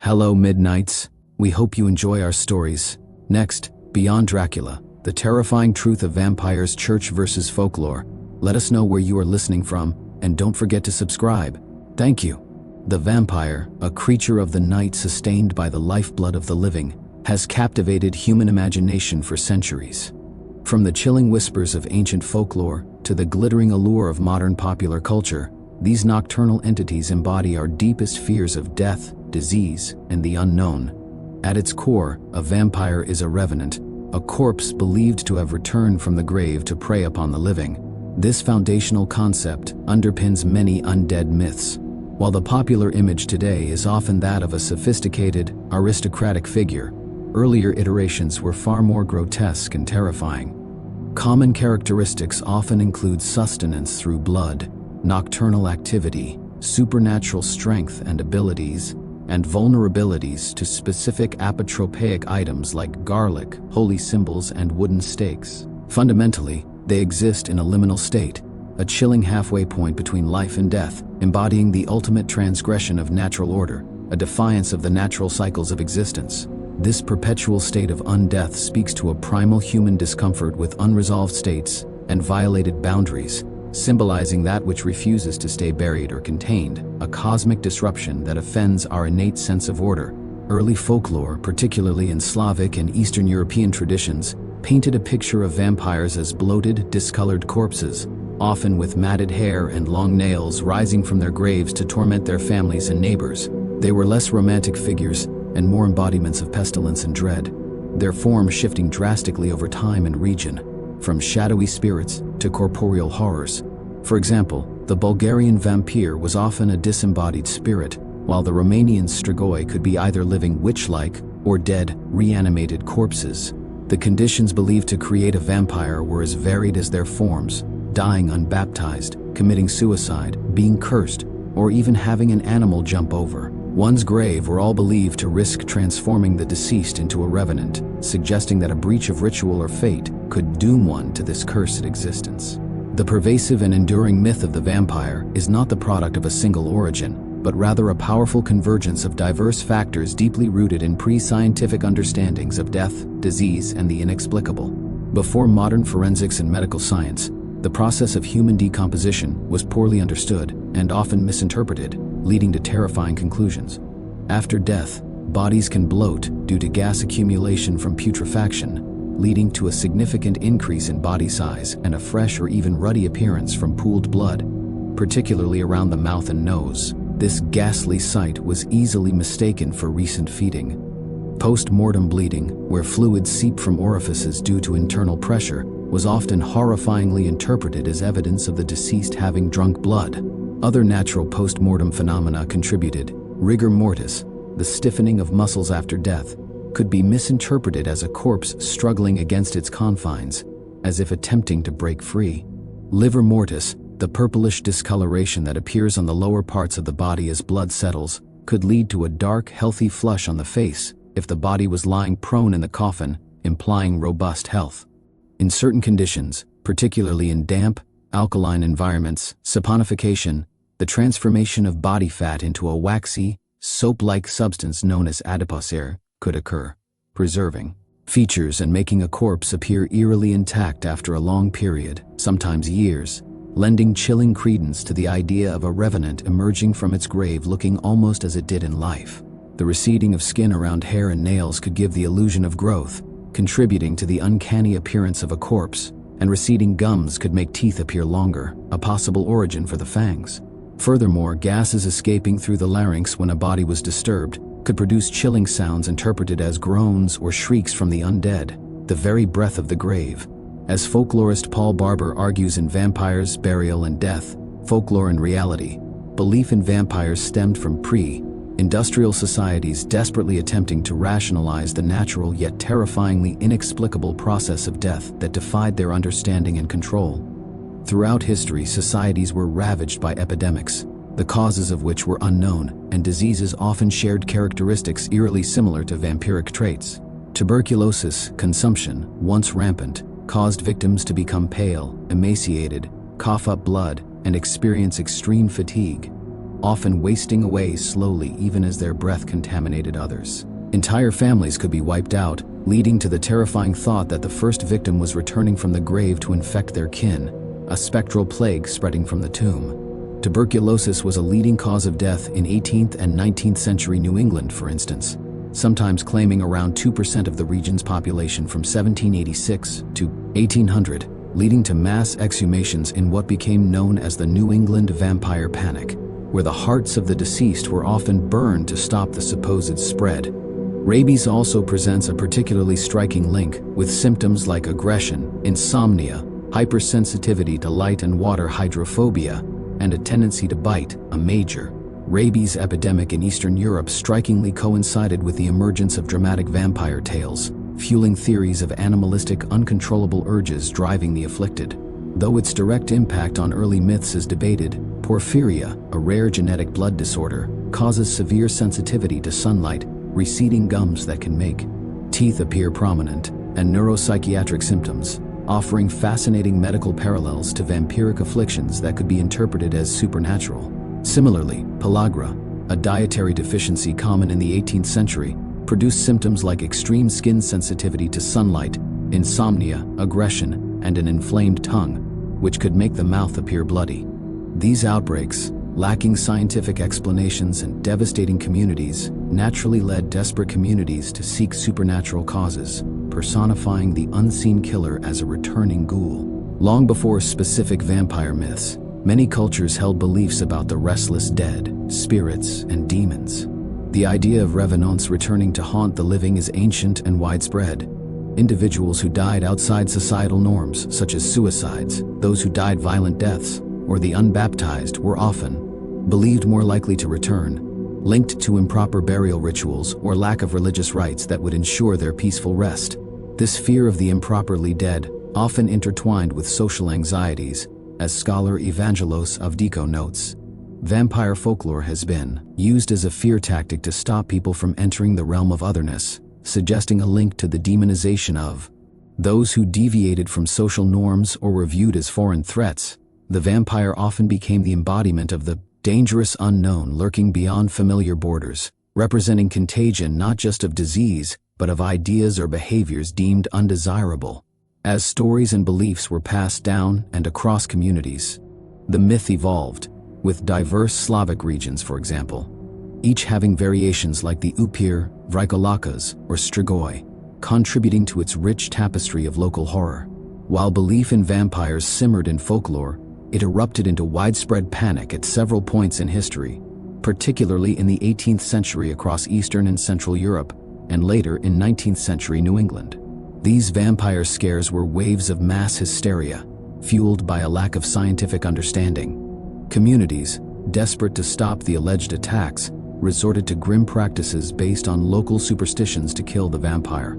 Hello, Midnights. We hope you enjoy our stories. Next, Beyond Dracula, the terrifying truth of vampires, church versus folklore. Let us know where you are listening from, and don't forget to subscribe. Thank you. The vampire, a creature of the night sustained by the lifeblood of the living, has captivated human imagination for centuries. From the chilling whispers of ancient folklore to the glittering allure of modern popular culture, these nocturnal entities embody our deepest fears of death, disease, and the unknown. At its core, a vampire is a revenant, a corpse believed to have returned from the grave to prey upon the living. This foundational concept underpins many undead myths. While the popular image today is often that of a sophisticated, aristocratic figure, earlier iterations were far more grotesque and terrifying. Common characteristics often include sustenance through blood, nocturnal activity, supernatural strength and abilities, and vulnerabilities to specific apotropaic items like garlic, holy symbols, and wooden stakes. Fundamentally, they exist in a liminal state, a chilling halfway point between life and death, embodying the ultimate transgression of natural order, a defiance of the natural cycles of existence. This perpetual state of undeath speaks to a primal human discomfort with unresolved states and violated boundaries, symbolizing that which refuses to stay buried or contained, a cosmic disruption that offends our innate sense of order. Early folklore, particularly in Slavic and Eastern European traditions, painted a picture of vampires as bloated, discolored corpses, often with matted hair and long nails rising from their graves to torment their families and neighbors. They were less romantic figures and more embodiments of pestilence and dread, their form shifting drastically over time and region, from shadowy spirits to corporeal horrors. For example, the Bulgarian vampire was often a disembodied spirit, while the Romanian strigoi could be either living witch-like or dead, reanimated corpses. The conditions believed to create a vampire were as varied as their forms: dying unbaptized, committing suicide, being cursed, or even having an animal jump over one's grave were all believed to risk transforming the deceased into a revenant, suggesting that a breach of ritual or fate could doom one to this cursed existence. The pervasive and enduring myth of the vampire is not the product of a single origin, but rather a powerful convergence of diverse factors deeply rooted in pre-scientific understandings of death, disease, and the inexplicable. Before modern forensics and medical science, the process of human decomposition was poorly understood and often misinterpreted, leading to terrifying conclusions. After death, bodies can bloat due to gas accumulation from putrefaction, leading to a significant increase in body size and a fresh or even ruddy appearance from pooled blood, particularly around the mouth and nose. This ghastly sight was easily mistaken for recent feeding. Post-mortem bleeding, where fluids seep from orifices due to internal pressure, was often horrifyingly interpreted as evidence of the deceased having drunk blood. Other natural post-mortem phenomena contributed. Rigor mortis, the stiffening of muscles after death, could be misinterpreted as a corpse struggling against its confines, as if attempting to break free. Livor mortis, the purplish discoloration that appears on the lower parts of the body as blood settles, could lead to a dark, healthy flush on the face if the body was lying prone in the coffin, implying robust health. In certain conditions, particularly in damp, alkaline environments, saponification, the transformation of body fat into a waxy, soap-like substance known as adipocere could occur, preserving features and making a corpse appear eerily intact after a long period, sometimes years, lending chilling credence to the idea of a revenant emerging from its grave looking almost as it did in life. The receding of skin around hair and nails could give the illusion of growth, contributing to the uncanny appearance of a corpse, and receding gums could make teeth appear longer, a possible origin for the fangs. Furthermore, gases escaping through the larynx when a body was disturbed could produce chilling sounds interpreted as groans or shrieks from the undead, the very breath of the grave. As folklorist Paul Barber argues in Vampires, Burial and Death, Folklore and Reality, belief in vampires stemmed from pre-industrial societies desperately attempting to rationalize the natural yet terrifyingly inexplicable process of death that defied their understanding and control. Throughout history, societies were ravaged by epidemics, the causes of which were unknown, and diseases often shared characteristics eerily similar to vampiric traits. Tuberculosis, consumption, once rampant, caused victims to become pale, emaciated, cough up blood, and experience extreme fatigue. often wasting away slowly even as their breath contaminated others. Entire families could be wiped out, leading to the terrifying thought that the first victim was returning from the grave to infect their kin, a spectral plague spreading from the tomb. Tuberculosis was a leading cause of death in 18th and 19th century New England, for instance, sometimes claiming around 2% of the region's population from 1786 to 1800, leading to mass exhumations in what became known as the New England Vampire Panic, where the hearts of the deceased were often burned to stop the supposed spread. Rabies also presents a particularly striking link, with symptoms like aggression, insomnia, hypersensitivity to light and water, hydrophobia, and a tendency to bite. A major rabies epidemic in Eastern Europe strikingly coincided with the emergence of dramatic vampire tales, fueling theories of animalistic, uncontrollable urges driving the afflicted. Though its direct impact on early myths is debated, porphyria, a rare genetic blood disorder, causes severe sensitivity to sunlight, receding gums that can make teeth appear prominent, and neuropsychiatric symptoms, offering fascinating medical parallels to vampiric afflictions that could be interpreted as supernatural. Similarly, pellagra, a dietary deficiency common in the 18th century, produced symptoms like extreme skin sensitivity to sunlight, insomnia, aggression, and an inflamed tongue, which could make the mouth appear bloody. These outbreaks, lacking scientific explanations and devastating communities, naturally led desperate communities to seek supernatural causes, personifying the unseen killer as a returning ghoul. Long before specific vampire myths, many cultures held beliefs about the restless dead, spirits, and demons. The idea of revenants returning to haunt the living is ancient and widespread. Individuals who died outside societal norms, such as suicides, those who died violent deaths, or the unbaptized, were often believed more likely to return, linked to improper burial rituals or lack of religious rites that would ensure their peaceful rest. This fear of the improperly dead often intertwined with social anxieties, as scholar Evangelos Avdiko notes. Vampire folklore has been used as a fear tactic to stop people from entering the realm of otherness, suggesting a link to the demonization of those who deviated from social norms or were viewed as foreign threats. The vampire often became the embodiment of the dangerous unknown lurking beyond familiar borders, representing contagion not just of disease, but of ideas or behaviors deemed undesirable. As stories and beliefs were passed down and across communities, the myth evolved, with diverse Slavic regions, for example, each having variations like the upir, vrikolakas, or strigoi, contributing to its rich tapestry of local horror. While belief in vampires simmered in folklore, it erupted into widespread panic at several points in history, particularly in the 18th century across Eastern and Central Europe, and later in 19th century New England. These vampire scares were waves of mass hysteria, fueled by a lack of scientific understanding. Communities, desperate to stop the alleged attacks, resorted to grim practices based on local superstitions to kill the vampire.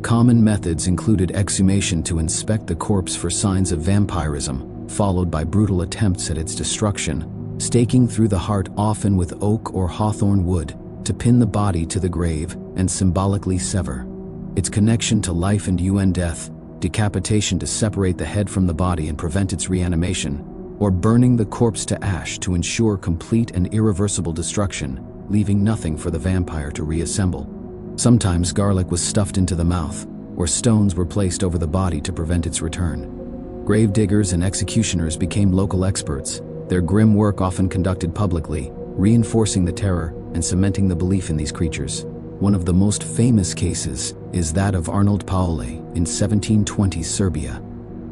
Common methods included exhumation to inspect the corpse for signs of vampirism, followed by brutal attempts at its destruction, staking through the heart often with oak or hawthorn wood to pin the body to the grave and symbolically sever its connection to life and death, decapitation to separate the head from the body and prevent its reanimation, or burning the corpse to ash to ensure complete and irreversible destruction, leaving nothing for the vampire to reassemble. Sometimes garlic was stuffed into the mouth, or stones were placed over the body to prevent its return. Grave diggers and executioners became local experts, their grim work often conducted publicly, reinforcing the terror and cementing the belief in these creatures. One of the most famous cases is that of Arnold Paule in 1720 Serbia.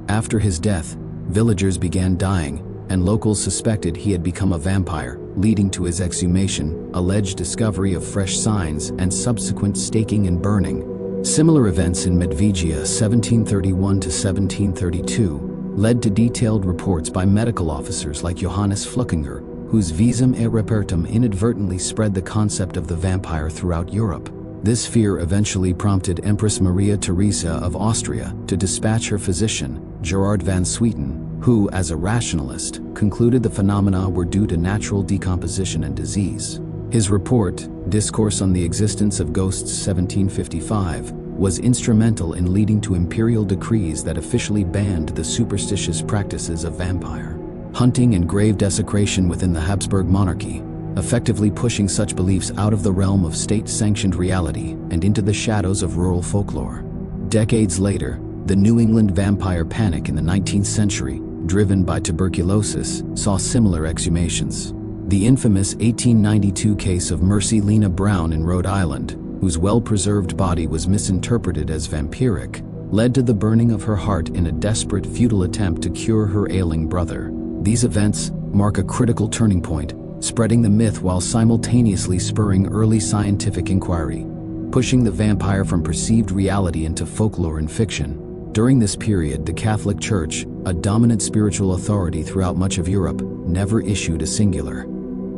After his death, villagers began dying, and locals suspected he had become a vampire, leading to his exhumation, alleged discovery of fresh signs, and subsequent staking and burning. Similar events in Medvegia 1731 to 1732 led to detailed reports by medical officers like Johannes Fluckinger, whose Visum et Repertum inadvertently spread the concept of the vampire throughout Europe. This fear eventually prompted Empress Maria Theresa of Austria to dispatch her physician, Gerard van Swieten, who, as a rationalist, concluded the phenomena were due to natural decomposition and disease. His report, Discourse on the Existence of Ghosts 1755, was instrumental in leading to imperial decrees that officially banned the superstitious practices of vampire hunting and grave desecration within the Habsburg monarchy. effectively pushing such beliefs out of the realm of state-sanctioned reality and into the shadows of rural folklore. Decades later, the New England vampire panic in the 19th century, driven by tuberculosis, saw similar exhumations. The infamous 1892 case of Mercy Lena Brown in Rhode Island, whose well-preserved body was misinterpreted as vampiric, led to the burning of her heart in a desperate, futile attempt to cure her ailing brother. These events mark a critical turning point, spreading the myth while simultaneously spurring early scientific inquiry, pushing the vampire from perceived reality into folklore and fiction. During this period, the Catholic Church, a dominant spiritual authority throughout much of Europe, never issued a singular,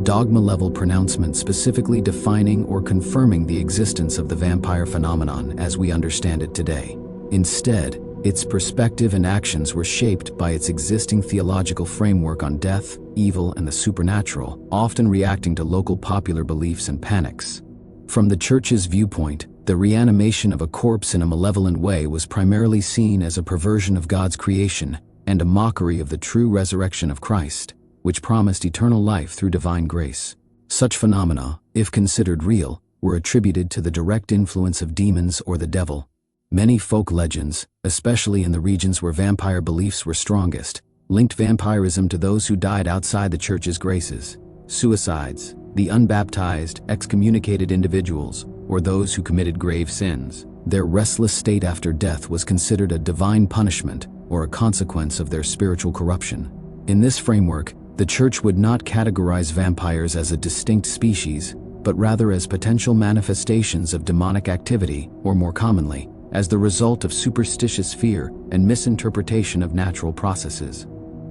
dogma-level pronouncement specifically defining or confirming the existence of the vampire phenomenon as we understand it today. Instead, its perspective and actions were shaped by its existing theological framework on death, evil, and the supernatural, often reacting to local popular beliefs and panics. From the Church's viewpoint, the reanimation of a corpse in a malevolent way was primarily seen as a perversion of God's creation and a mockery of the true resurrection of Christ, which promised eternal life through divine grace. Such phenomena, if considered real, were attributed to the direct influence of demons or the devil. Many folk legends, especially in the regions where vampire beliefs were strongest, linked vampirism to those who died outside the Church's graces: suicides, the unbaptized, excommunicated individuals, or those who committed grave sins. Their restless state after death was considered a divine punishment or a consequence of their spiritual corruption. In this framework, the Church would not categorize vampires as a distinct species, but rather as potential manifestations of demonic activity, or more commonly, as the result of superstitious fear and misinterpretation of natural processes.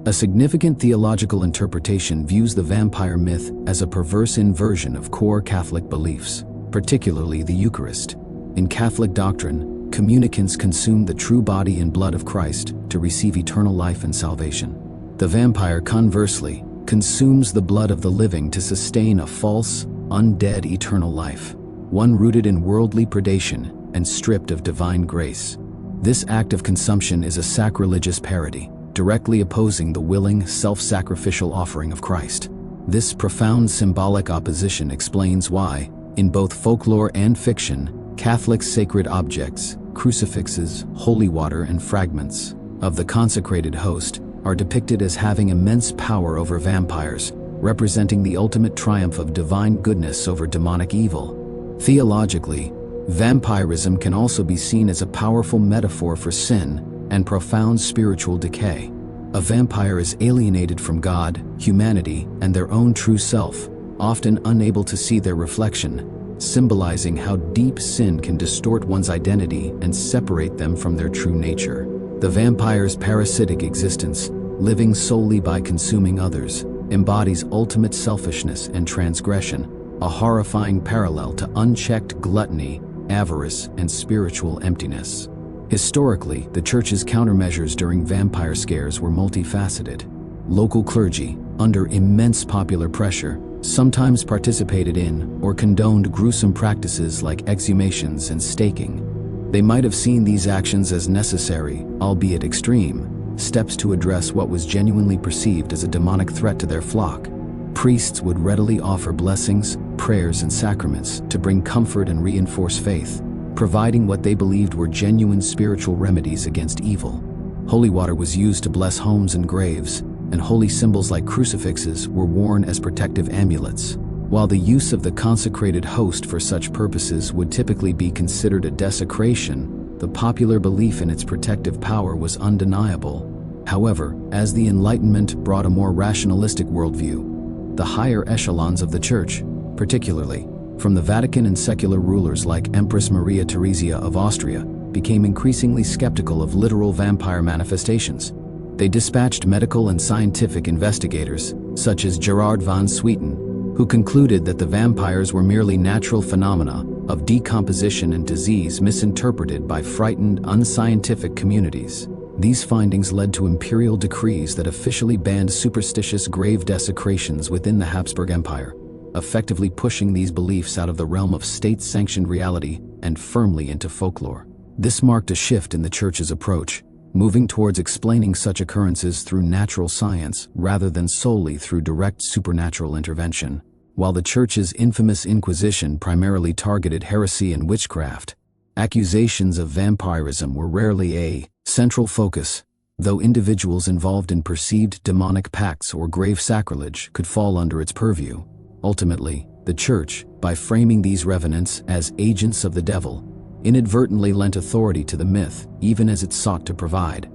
A significant theological interpretation views the vampire myth as a perverse inversion of core Catholic beliefs, particularly the Eucharist. In Catholic doctrine, communicants consume the true body and blood of Christ to receive eternal life and salvation. The vampire, conversely, consumes the blood of the living to sustain a false, undead eternal life, one rooted in worldly predation and stripped of divine grace. This act of consumption is a sacrilegious parody, directly opposing the willing, self-sacrificial offering of Christ. This profound symbolic opposition explains why, in both folklore and fiction, Catholic sacred objects, crucifixes, holy water, and fragments of the consecrated host are depicted as having immense power over vampires, representing the ultimate triumph of divine goodness over demonic evil. Theologically, vampirism can also be seen as a powerful metaphor for sin and profound spiritual decay. A vampire is alienated from God, humanity, and their own true self, often unable to see their reflection, symbolizing how deep sin can distort one's identity and separate them from their true nature. The vampire's parasitic existence, living solely by consuming others, embodies ultimate selfishness and transgression, a horrifying parallel to unchecked gluttony, avarice, and spiritual emptiness. Historically, the Church's countermeasures during vampire scares were multifaceted. Local clergy, under immense popular pressure, sometimes participated in or condoned gruesome practices like exhumations and staking. They might have seen these actions as necessary, albeit extreme, steps to address what was genuinely perceived as a demonic threat to their flock. Priests would readily offer blessings, prayers, and sacraments to bring comfort and reinforce faith, providing what they believed were genuine spiritual remedies against evil. Holy water was used to bless homes and graves, and holy symbols like crucifixes were worn as protective amulets. While the use of the consecrated host for such purposes would typically be considered a desecration, the popular belief in its protective power was undeniable. However, as the Enlightenment brought a more rationalistic worldview, the higher echelons of the Church, particularly from the Vatican and secular rulers like Empress Maria Theresia of Austria, became increasingly skeptical of literal vampire manifestations. They dispatched medical and scientific investigators, such as Gerard von Swieten, who concluded that the vampires were merely natural phenomena of decomposition and disease misinterpreted by frightened, unscientific communities. These findings led to imperial decrees that officially banned superstitious grave desecrations within the Habsburg Empire, effectively pushing these beliefs out of the realm of state-sanctioned reality and firmly into folklore. This marked a shift in the Church's approach, moving towards explaining such occurrences through natural science rather than solely through direct supernatural intervention. While the Church's infamous Inquisition primarily targeted heresy and witchcraft, accusations of vampirism were rarely a central focus, though individuals involved in perceived demonic pacts or grave sacrilege could fall under its purview. Ultimately, the Church, by framing these revenants as agents of the devil, inadvertently lent authority to the myth, even as it sought to provide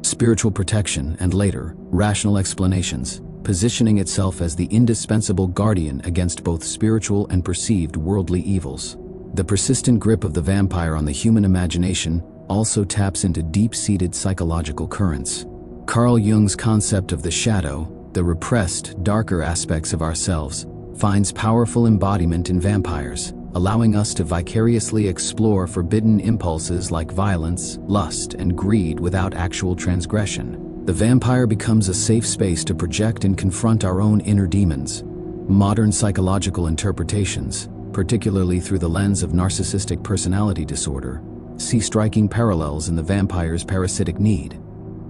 spiritual protection and later, rational explanations, positioning itself as the indispensable guardian against both spiritual and perceived worldly evils. The persistent grip of the vampire on the human imagination also taps into deep-seated psychological currents. Carl Jung's concept of the shadow, the repressed, darker aspects of ourselves, finds powerful embodiment in vampires, allowing us to vicariously explore forbidden impulses like violence, lust, and greed without actual transgression. The vampire becomes a safe space to project and confront our own inner demons. Modern psychological interpretations, particularly through the lens of narcissistic personality disorder, see striking parallels in the vampire's parasitic need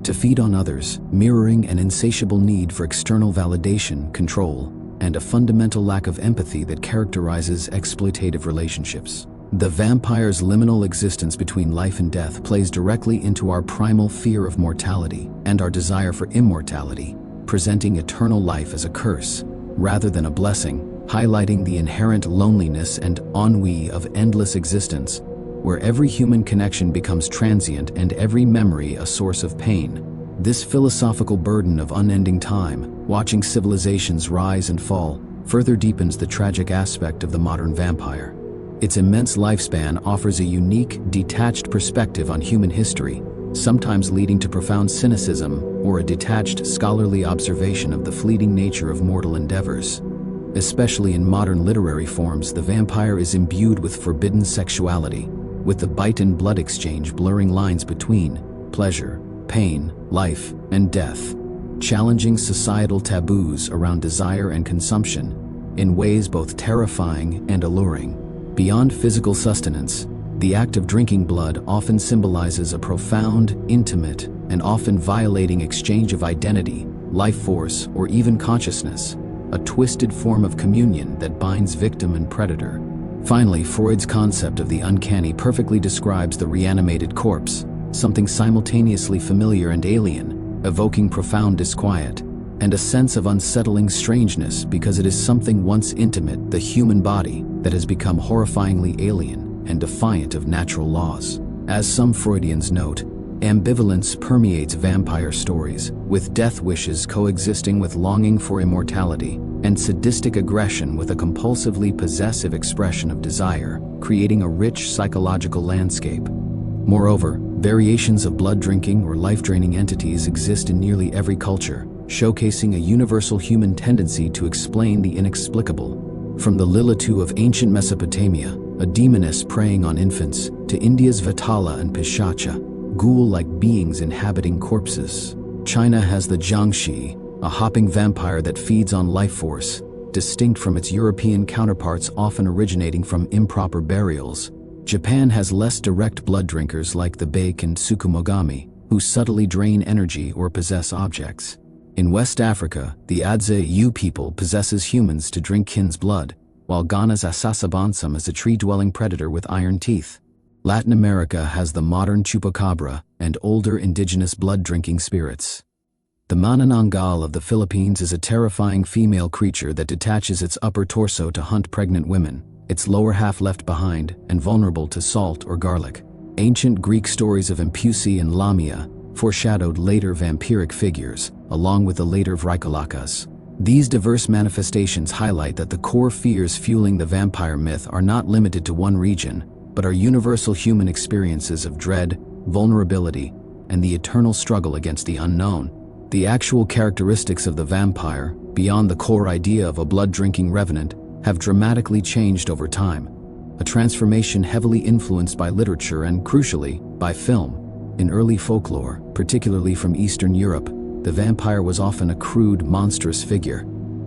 to feed on others, mirroring an insatiable need for external validation, control, and a fundamental lack of empathy that characterizes exploitative relationships. The vampire's liminal existence between life and death plays directly into our primal fear of mortality and our desire for immortality, presenting eternal life as a curse rather than a blessing, highlighting the inherent loneliness and ennui of endless existence, where every human connection becomes transient and every memory a source of pain. This philosophical burden of unending time, watching civilizations rise and fall, further deepens the tragic aspect of the modern vampire. Its immense lifespan offers a unique, detached perspective on human history, sometimes leading to profound cynicism or a detached scholarly observation of the fleeting nature of mortal endeavors. Especially in modern literary forms, the vampire is imbued with forbidden sexuality, with the bite and blood exchange blurring lines between pleasure, pain, life, and death, challenging societal taboos around desire and consumption in ways both terrifying and alluring. Beyond physical sustenance, the act of drinking blood often symbolizes a profound, intimate, and often violating exchange of identity, life force, or even consciousness, a twisted form of communion that binds victim and predator. Finally, Freud's concept of the uncanny perfectly describes the reanimated corpse, something simultaneously familiar and alien, evoking profound disquiet, and a sense of unsettling strangeness because it is something once intimate, the human body, that has become horrifyingly alien and defiant of natural laws. As some Freudians note, ambivalence permeates vampire stories, with death wishes coexisting with longing for immortality, and sadistic aggression with a compulsively possessive expression of desire, creating a rich psychological landscape. Moreover, variations of blood drinking or life-draining entities exist in nearly every culture, showcasing a universal human tendency to explain the inexplicable. From the Lilitu of ancient Mesopotamia, a demoness preying on infants, to India's Vatala and Pishacha, ghoul-like beings inhabiting corpses. China has the Jiangshi, a hopping vampire that feeds on life force, distinct from its European counterparts often originating from improper burials. Japan has less direct blood drinkers like the Bake and Tsukumogami, who subtly drain energy or possess objects. In West Africa, the Adze Yu people possesses humans to drink kin's blood, while Ghana's Asasabansum is a tree-dwelling predator with iron teeth. Latin America has the modern chupacabra and older indigenous blood-drinking spirits. The Manananggal of the Philippines is a terrifying female creature that detaches its upper torso to hunt pregnant women, its lower half left behind and vulnerable to salt or garlic. Ancient Greek stories of Impusi and Lamia foreshadowed later vampiric figures, along with the later Vrykolakas. These diverse manifestations highlight that the core fears fueling the vampire myth are not limited to one region, but are universal human experiences of dread, vulnerability, and the eternal struggle against the unknown. The actual characteristics of the vampire, beyond the core idea of a blood-drinking revenant, have dramatically changed over time, a transformation heavily influenced by literature and, crucially, by film. In early folklore, particularly from Eastern Europe, the vampire was often a crude, monstrous figure.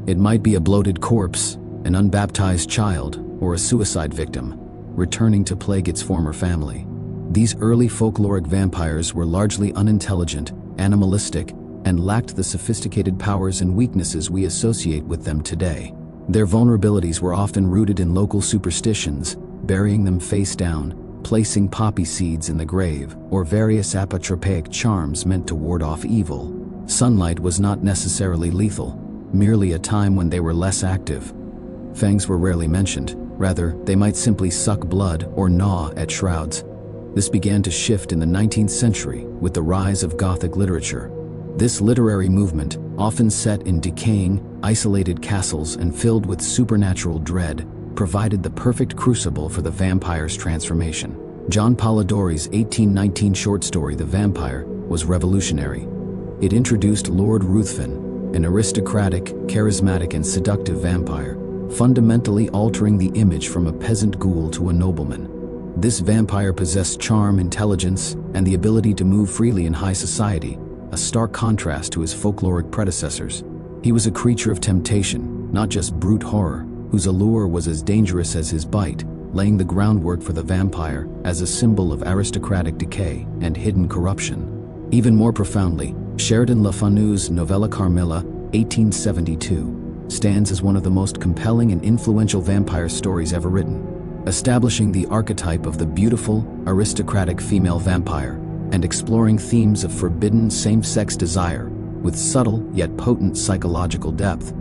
It might be a bloated corpse, an unbaptized child, or a suicide victim, returning to plague its former family. These early folkloric vampires were largely unintelligent, animalistic, and lacked the sophisticated powers and weaknesses we associate with them today. Their vulnerabilities were often rooted in local superstitions, burying them face down, placing poppy seeds in the grave, or various apotropaic charms meant to ward off evil. Sunlight was not necessarily lethal, merely a time when they were less active. Fangs were rarely mentioned, rather, they might simply suck blood or gnaw at shrouds. This began to shift in the 19th century with the rise of Gothic literature. This literary movement, often set in decaying, isolated castles and filled with supernatural dread, provided the perfect crucible for the vampire's transformation. John Polidori's 1819 short story The Vampire was revolutionary. It introduced Lord Ruthven, an aristocratic, charismatic and seductive vampire, fundamentally altering the image from a peasant ghoul to a nobleman. This vampire possessed charm, intelligence, and the ability to move freely in high society, a stark contrast to his folkloric predecessors. He was a creature of temptation, not just brute horror, whose allure was as dangerous as his bite, laying the groundwork for the vampire as a symbol of aristocratic decay and hidden corruption. Even more profoundly, Sheridan Le Fanu's novella Carmilla, 1872, stands as one of the most compelling and influential vampire stories ever written, establishing the archetype of the beautiful, aristocratic female vampire and exploring themes of forbidden same-sex desire with subtle yet potent psychological depth.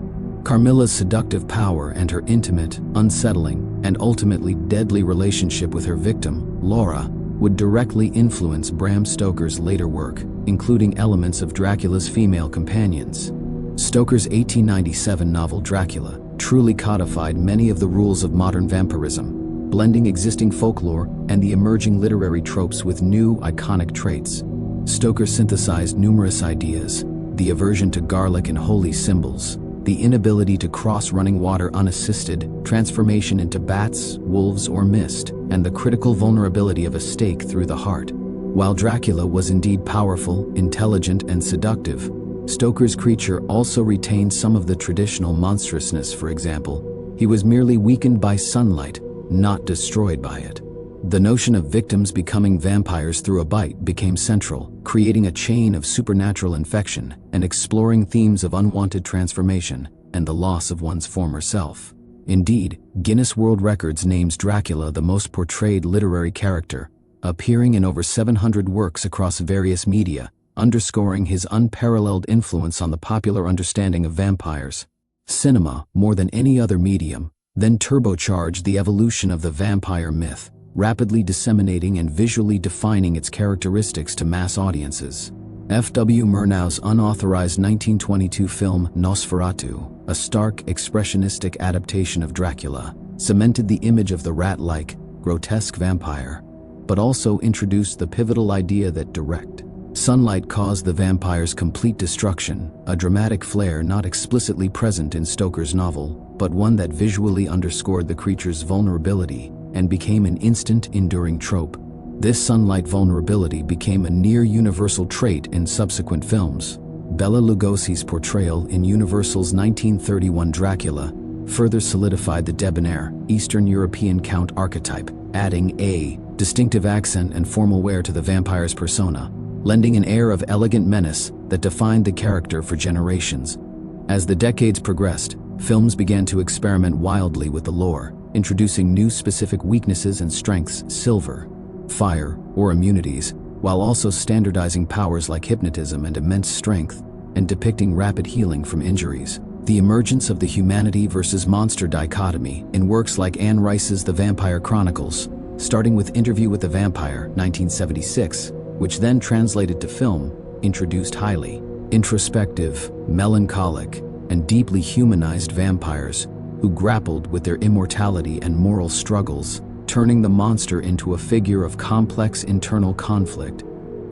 Carmilla's seductive power and her intimate, unsettling, and ultimately deadly relationship with her victim, Laura, would directly influence Bram Stoker's later work, including elements of Dracula's female companions. Stoker's 1897 novel Dracula truly codified many of the rules of modern vampirism, blending existing folklore and the emerging literary tropes with new, iconic traits. Stoker synthesized numerous ideas: the aversion to garlic and holy symbols, the inability to cross running water unassisted, transformation into bats, wolves, or mist, and the critical vulnerability of a stake through the heart. While Dracula was indeed powerful, intelligent, and seductive, Stoker's creature also retained some of the traditional monstrousness. For example, he was merely weakened by sunlight, not destroyed by it. The notion of victims becoming vampires through a bite became central, creating a chain of supernatural infection and exploring themes of unwanted transformation and the loss of one's former self. Indeed, Guinness World Records names Dracula the most portrayed literary character, appearing in over 700 works across various media, underscoring his unparalleled influence on the popular understanding of vampires. Cinema, more than any other medium, then turbocharged the evolution of the vampire myth, rapidly disseminating and visually defining its characteristics to mass audiences. F.W. Murnau's unauthorized 1922 film Nosferatu, a stark, expressionistic adaptation of Dracula, cemented the image of the rat-like, grotesque vampire, but also introduced the pivotal idea that direct sunlight caused the vampire's complete destruction, a dramatic flair not explicitly present in Stoker's novel, but one that visually underscored the creature's vulnerability and became an instant, enduring trope. This sunlight vulnerability became a near-universal trait in subsequent films. Bela Lugosi's portrayal in Universal's 1931 Dracula further solidified the debonair, Eastern European count archetype, adding a distinctive accent and formal wear to the vampire's persona, lending an air of elegant menace that defined the character for generations. As the decades progressed, films began to experiment wildly with the lore, introducing new specific weaknesses and strengths, silver, fire, or immunities, while also standardizing powers like hypnotism and immense strength, and depicting rapid healing from injuries. The emergence of the humanity versus monster dichotomy in works like Anne Rice's The Vampire Chronicles, starting with Interview with the Vampire, 1976, which then translated to film, introduced highly introspective, melancholic, and deeply humanized vampires who grappled with their immortality and moral struggles, turning the monster into a figure of complex internal conflict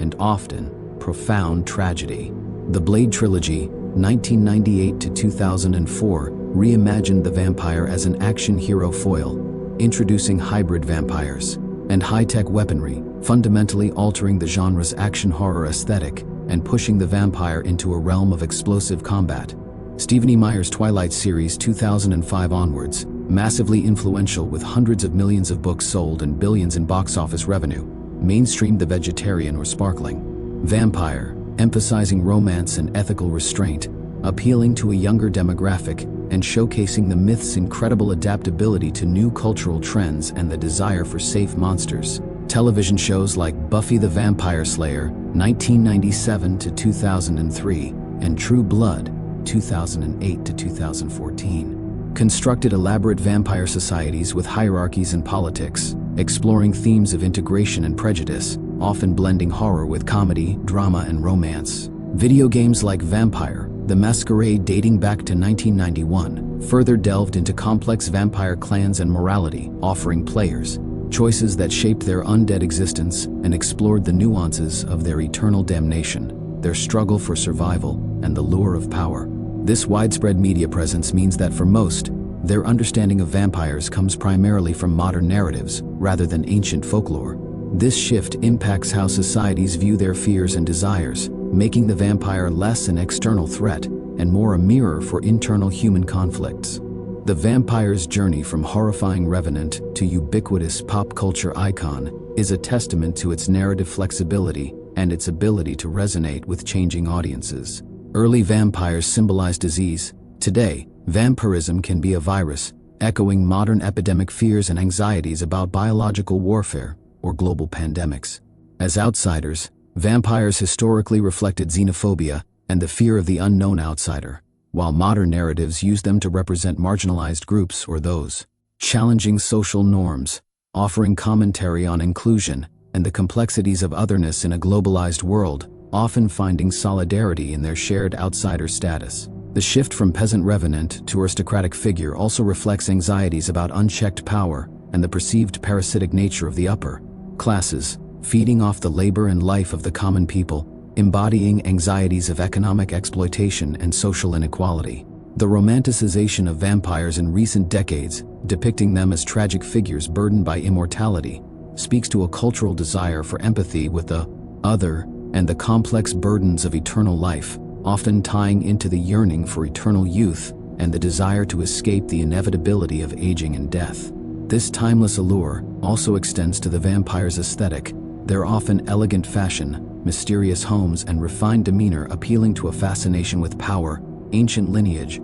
and often profound tragedy. The Blade Trilogy, 1998 to 2004, reimagined the vampire as an action hero foil, introducing hybrid vampires and high-tech weaponry, fundamentally altering the genre's action horror aesthetic and pushing the vampire into a realm of explosive combat. Stephen E. Meyer's Twilight series 2005 onwards, massively influential with hundreds of millions of books sold and billions in box office revenue, mainstreamed the vegetarian or sparkling vampire, emphasizing romance and ethical restraint, appealing to a younger demographic and showcasing the myth's incredible adaptability to new cultural trends and the desire for safe monsters. Television shows like Buffy the Vampire Slayer, 1997 to 2003, and True Blood, 2008 to 2014, constructed elaborate vampire societies with hierarchies and politics, exploring themes of integration and prejudice, often blending horror with comedy, drama, and romance. Video games like Vampire: The Masquerade, dating back to 1991, further delved into complex vampire clans and morality, offering players choices that shaped their undead existence and explored the nuances of their eternal damnation, their struggle for survival, and the lure of power. This widespread media presence means that for most, their understanding of vampires comes primarily from modern narratives rather than ancient folklore. This shift impacts how societies view their fears and desires, making the vampire less an external threat and more a mirror for internal human conflicts. The vampire's journey from horrifying revenant to ubiquitous pop culture icon is a testament to its narrative flexibility and its ability to resonate with changing audiences. Early vampires symbolized disease. Today, vampirism can be a virus, echoing modern epidemic fears and anxieties about biological warfare or global pandemics. As outsiders, vampires historically reflected xenophobia and the fear of the unknown outsider, while modern narratives use them to represent marginalized groups or those challenging social norms, offering commentary on inclusion and the complexities of otherness in a globalized world, often finding solidarity in their shared outsider status. The shift from peasant revenant to aristocratic figure also reflects anxieties about unchecked power and the perceived parasitic nature of the upper classes, feeding off the labor and life of the common people, embodying anxieties of economic exploitation and social inequality. The romanticization of vampires in recent decades, depicting them as tragic figures burdened by immortality, speaks to a cultural desire for empathy with the other and the complex burdens of eternal life, often tying into the yearning for eternal youth and the desire to escape the inevitability of aging and death. This timeless allure also extends to the vampire's aesthetic, their often elegant fashion, mysterious homes, and refined demeanor appealing to a fascination with power, ancient lineage,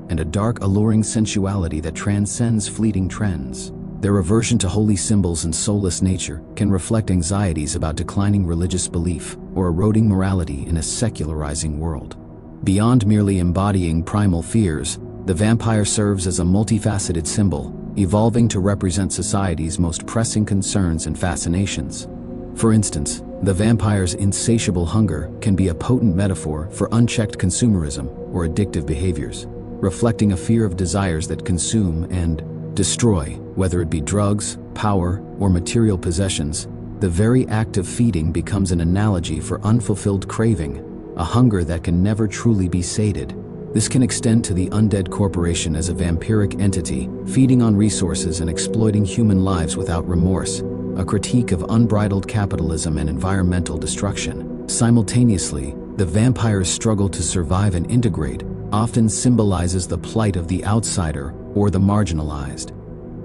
and a dark, alluring sensuality that transcends fleeting trends. Their aversion to holy symbols and soulless nature can reflect anxieties about declining religious belief or eroding morality in a secularizing world. Beyond merely embodying primal fears, the vampire serves as a multifaceted symbol, evolving to represent society's most pressing concerns and fascinations. For instance, the vampire's insatiable hunger can be a potent metaphor for unchecked consumerism or addictive behaviors, reflecting a fear of desires that consume and destroy, whether it be drugs, power, or material possessions. The very act of feeding becomes an analogy for unfulfilled craving, a hunger that can never truly be sated. This can extend to the undead corporation as a vampiric entity, feeding on resources and exploiting human lives without remorse, a critique of unbridled capitalism and environmental destruction. Simultaneously, the vampire's struggle to survive and integrate often symbolizes the plight of the outsider or the marginalized,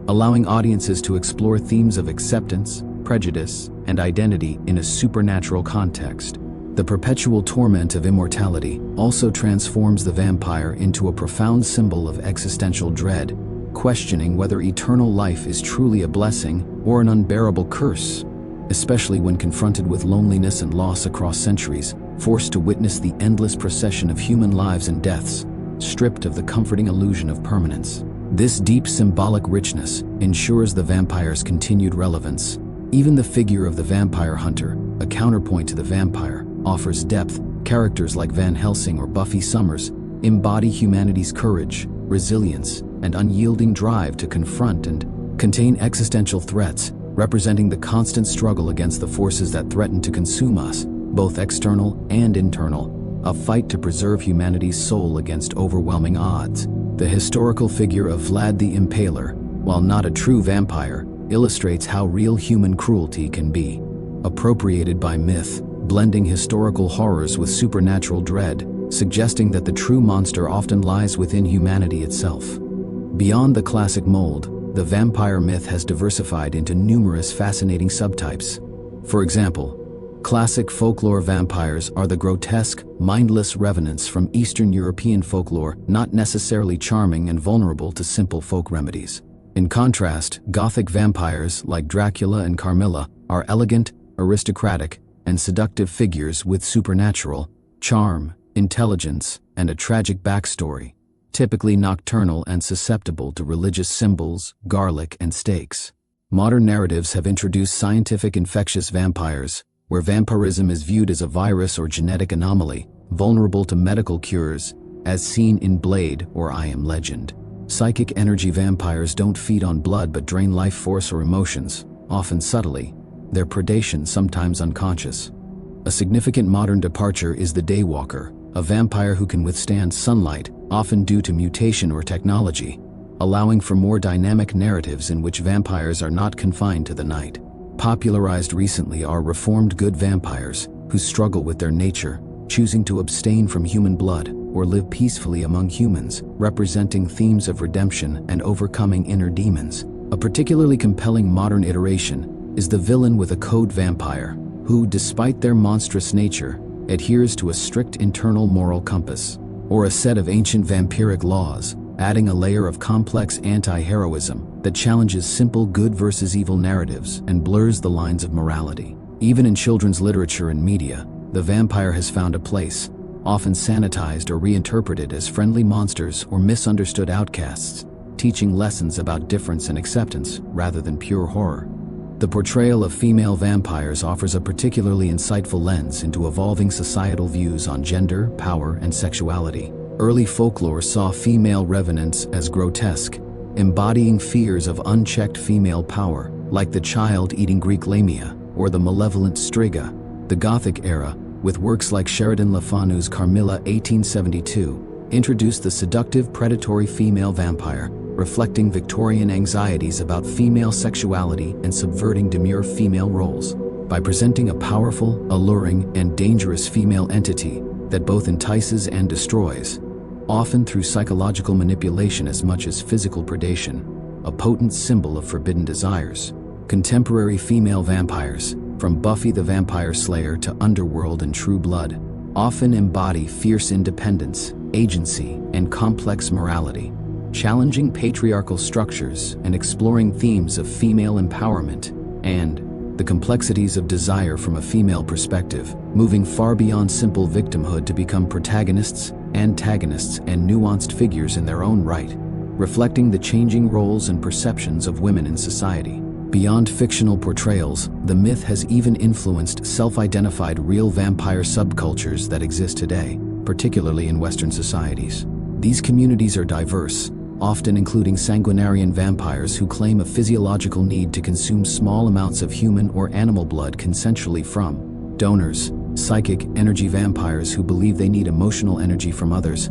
allowing audiences to explore themes of acceptance, prejudice, and identity in a supernatural context. The perpetual torment of immortality also transforms the vampire into a profound symbol of existential dread, questioning whether eternal life is truly a blessing or an unbearable curse, especially when confronted with loneliness and loss across centuries, forced to witness the endless procession of human lives and deaths, stripped of the comforting illusion of permanence. This deep symbolic richness ensures the vampire's continued relevance. Even the figure of the vampire hunter, a counterpoint to the vampire, offers depth. Characters like Van Helsing or Buffy Summers embody humanity's courage, resilience, and unyielding drive to confront and contain existential threats, representing the constant struggle against the forces that threaten to consume us, both external and internal, a fight to preserve humanity's soul against overwhelming odds. The historical figure of Vlad the Impaler, while not a true vampire, illustrates how real human cruelty can be. Appropriated by myth, blending historical horrors with supernatural dread, suggesting that the true monster often lies within humanity itself. Beyond the classic mold, the vampire myth has diversified into numerous fascinating subtypes. For example, Classic folklore vampires are the grotesque, mindless revenants from Eastern European folklore, not necessarily charming and vulnerable to simple folk remedies. In contrast, Gothic vampires like Dracula and Carmilla are elegant, aristocratic, and seductive figures with supernatural charm, intelligence, and a tragic backstory, typically nocturnal and susceptible to religious symbols, garlic, and stakes. Modern narratives have introduced scientific infectious vampires, where vampirism is viewed as a virus or genetic anomaly, vulnerable to medical cures, as seen in Blade or I Am Legend. Psychic energy vampires don't feed on blood but drain life force or emotions, often subtly, their predation sometimes unconscious. A significant modern departure is the Daywalker, a vampire who can withstand sunlight, often due to mutation or technology, allowing for more dynamic narratives in which vampires are not confined to the night. Popularized recently are reformed good vampires, who struggle with their nature, choosing to abstain from human blood or live peacefully among humans, representing themes of redemption and overcoming inner demons. A particularly compelling modern iteration is the villain with a code vampire, who, despite their monstrous nature, adheres to a strict internal moral compass, or a set of ancient vampiric laws, adding a layer of complex anti-heroism that challenges simple good versus evil narratives and blurs the lines of morality. Even in children's literature and media, the vampire has found a place, often sanitized or reinterpreted as friendly monsters or misunderstood outcasts, teaching lessons about difference and acceptance rather than pure horror. The portrayal of female vampires offers a particularly insightful lens into evolving societal views on gender, power, and sexuality. Early folklore saw female revenants as grotesque, embodying fears of unchecked female power, like the child-eating Greek Lamia or the malevolent Striga. The Gothic era, with works like Sheridan Le Fanu's Carmilla 1872, introduced the seductive predatory female vampire, reflecting Victorian anxieties about female sexuality and subverting demure female roles. By presenting a powerful, alluring, and dangerous female entity that both entices and destroys, often through psychological manipulation as much as physical predation, a potent symbol of forbidden desires. Contemporary female vampires, from Buffy the Vampire Slayer to Underworld and True Blood, often embody fierce independence, agency, and complex morality, challenging patriarchal structures and exploring themes of female empowerment and the complexities of desire from a female perspective, moving far beyond simple victimhood to become protagonists, antagonists, and nuanced figures in their own right, reflecting the changing roles and perceptions of women in society. Beyond fictional portrayals, the myth has even influenced self-identified real vampire subcultures that exist today, particularly in Western societies. These communities are diverse, often including sanguinarian vampires who claim a physiological need to consume small amounts of human or animal blood consensually from donors, psychic energy vampires who believe they need emotional energy from others,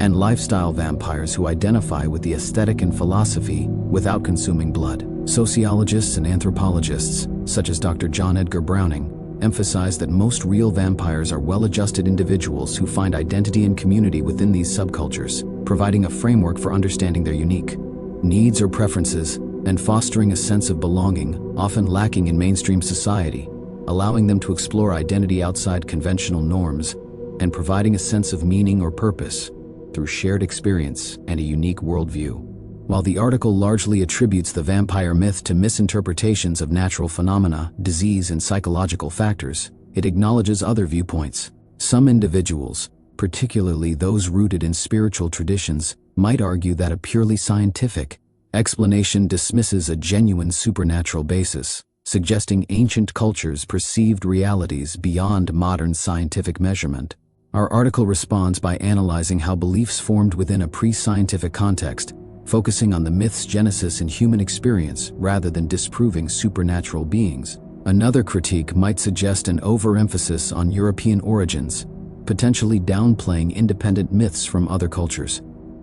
and lifestyle vampires who identify with the aesthetic and philosophy without consuming blood. Sociologists and anthropologists, such as Dr. John Edgar Browning, emphasize that most real vampires are well-adjusted individuals who find identity and community within these subcultures, providing a framework for understanding their unique needs or preferences and fostering a sense of belonging, often lacking in mainstream society, allowing them to explore identity outside conventional norms and providing a sense of meaning or purpose through shared experience and a unique worldview. While the article largely attributes the vampire myth to misinterpretations of natural phenomena, disease, and psychological factors, it acknowledges other viewpoints. Some individuals, particularly those rooted in spiritual traditions, might argue that a purely scientific explanation dismisses a genuine supernatural basis, suggesting ancient cultures perceived realities beyond modern scientific measurement. Our article responds by analyzing how beliefs formed within a pre-scientific context, focusing on the myth's genesis in human experience rather than disproving supernatural beings. Another critique might suggest an overemphasis on European origins, potentially downplaying independent myths from other cultures.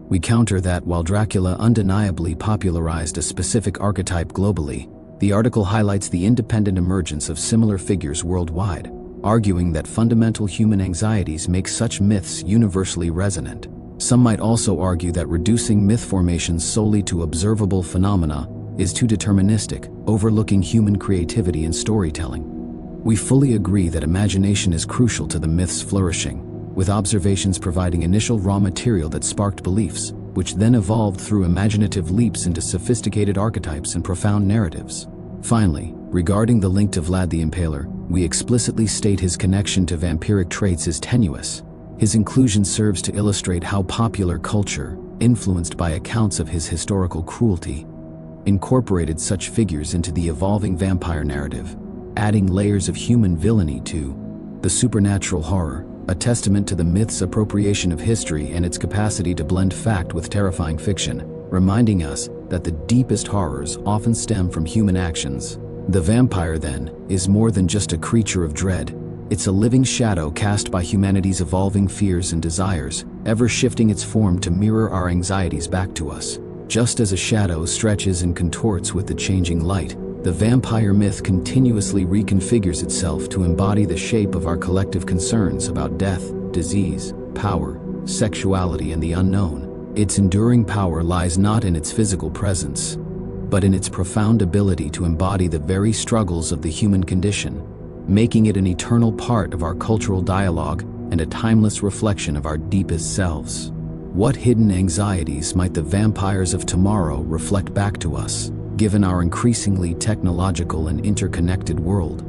We counter that while Dracula undeniably popularized a specific archetype globally, the article highlights the independent emergence of similar figures worldwide, arguing that fundamental human anxieties make such myths universally resonant. Some might also argue that reducing myth formations solely to observable phenomena is too deterministic, overlooking human creativity in storytelling. We fully agree that imagination is crucial to the myth's flourishing, with observations providing initial raw material that sparked beliefs, which then evolved through imaginative leaps into sophisticated archetypes and profound narratives. Finally, regarding the link to Vlad the Impaler, we explicitly state his connection to vampiric traits is tenuous. His inclusion serves to illustrate how popular culture, influenced by accounts of his historical cruelty, incorporated such figures into the evolving vampire narrative, adding layers of human villainy to the supernatural horror, a testament to the myth's appropriation of history and its capacity to blend fact with terrifying fiction, reminding us that the deepest horrors often stem from human actions. The vampire, then, is more than just a creature of dread. It's a living shadow cast by humanity's evolving fears and desires, ever shifting its form to mirror our anxieties back to us. Just as a shadow stretches and contorts with the changing light, the vampire myth continuously reconfigures itself to embody the shape of our collective concerns about death, disease, power, sexuality, and the unknown. Its enduring power lies not in its physical presence, but in its profound ability to embody the very struggles of the human condition, making it an eternal part of our cultural dialogue and a timeless reflection of our deepest selves. What hidden anxieties might the vampires of tomorrow reflect back to us, given our increasingly technological and interconnected world?